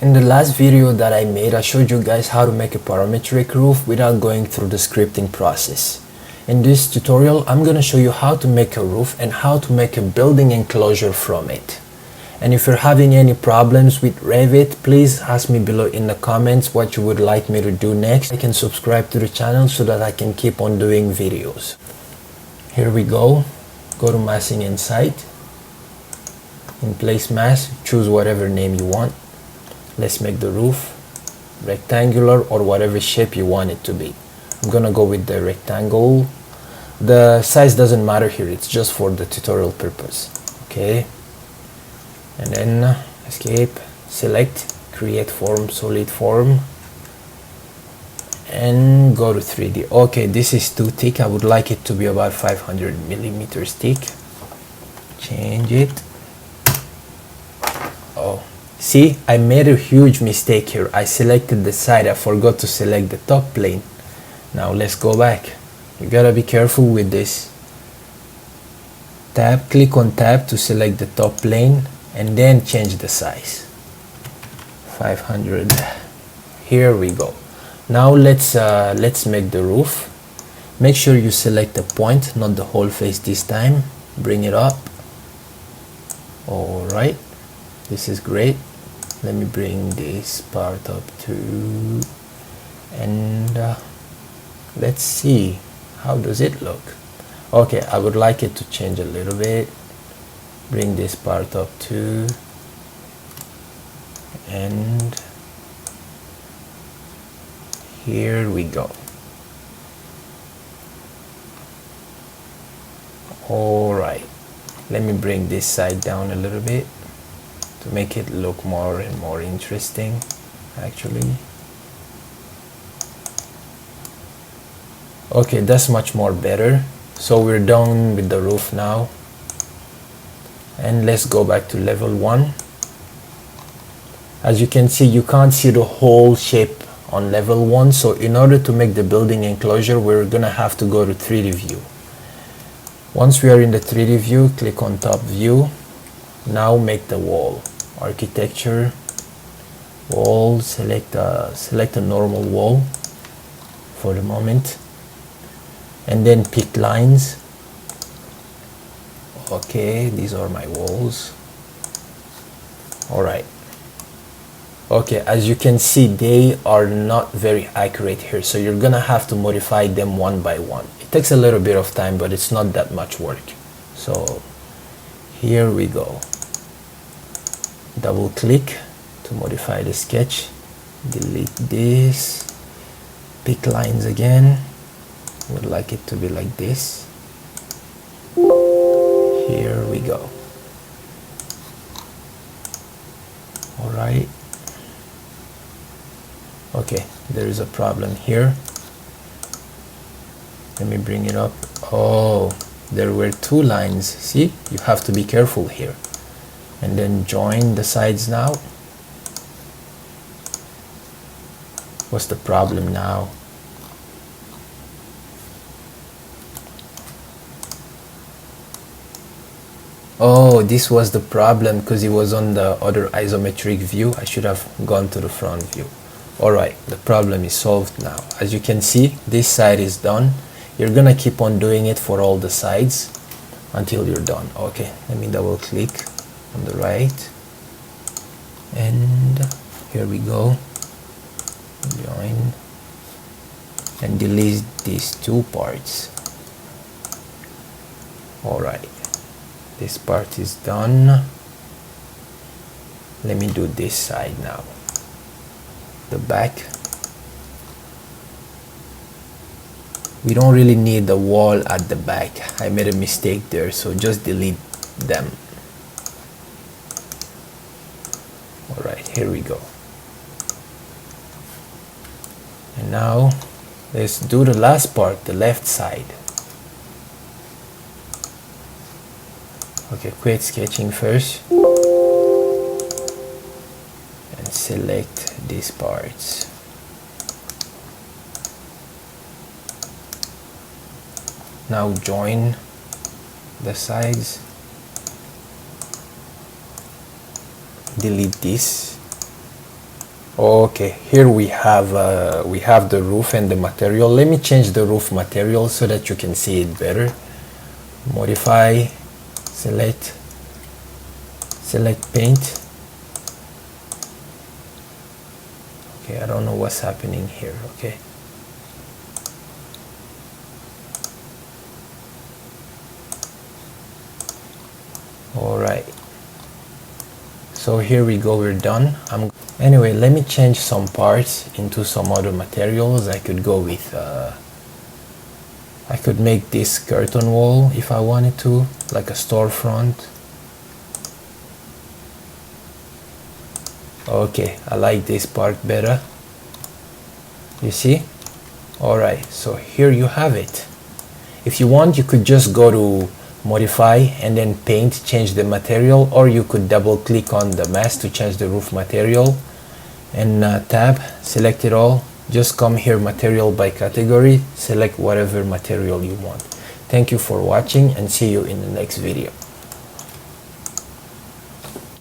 In the last video that I made, I showed you guys how to make a parametric roof without going through the scripting process. In this tutorial, I'm going to show you how to make a roof and how to make a building enclosure from it. And if you're having any problems with Revit, please ask me below in the comments what you would like me to do next. I can subscribe to the channel so that I can keep on doing videos. Here we go. Go to massing and site. In place mass, choose whatever name you want. Let's make the roof rectangular or whatever shape you want it to be. I'm gonna go with the rectangle. The size doesn't matter here, it's just for the tutorial purpose. Okay, and then escape, select, create form, solid form, and go to 3D. Okay, this is too thick. I would like it to be about 500 millimeters thick. Change it. Oh, see, I made a huge mistake here. I selected the side. I forgot to select the top plane. Now let's go back. You gotta be careful with this. Tab, click on tab to select the top plane and then change the size. 500. Here we go. Now let's make the roof. Make sure you select a point, not the whole face this time. Bring it up. All right. This is great. Let me bring this part up too, and let's see how does it look. Okay, I would like it to change a little bit. Bring this part up too, and here we go. All right, let me bring this side down a little bit to make it look more and more interesting, actually. Okay, that's much more better. So we're done with the roof now, and let's go back to level 1. As you can see, you can't see the whole shape on level 1, so in order to make the building enclosure, we're gonna have to go to 3D view. Once we are in the 3D view, click on top view. Now make the wall, architecture, wall, select a normal wall for the moment, and then pick lines. Okay, these are my walls. All right. Okay, as you can see, they are not very accurate here, so you're gonna have to modify them one by one. It takes a little bit of time, but it's not that much work. So here we go. Double click to modify the sketch, delete this, pick lines again. Would like it to be like this. Here we go. All right. Okay, there is a problem here. Let me bring it up. Oh, there were two lines. See, you have to be careful here. And then join the sides now. What's the problem now? Oh, this was the problem because it was on the other isometric view. I should have gone to the front view. Alright, the problem is solved now. As you can see, this side is done. You're gonna keep on doing it for all the sides until you're done. Okay, let me double click on the right, and here we go. Join and delete these two parts. All right, this part is done. Let me do this side now, the back. We don't really need the wall at the back. I made a mistake there, so just delete them. Alright, here we go. And now let's do the last part, the left side. Okay, quit sketching first and select these parts. Now join the sides, delete this, Okay, here we have the roof and the material. Let me change the roof material so that you can see it better. Modify, select paint. Okay, I don't know what's happening here. Okay, all right, so here we go, we're done. Anyway, let me change some parts into some other materials. I could go with I could make this curtain wall if I wanted to, like a storefront. Okay, I like this part better. You see? Alright, so here you have it. If you want, you could just go to modify and then paint, change the material, or you could double click on the mask to change the roof material and tab, select it all. Just come here, material by category, select whatever material you want. Thank you for watching and see you in the next video.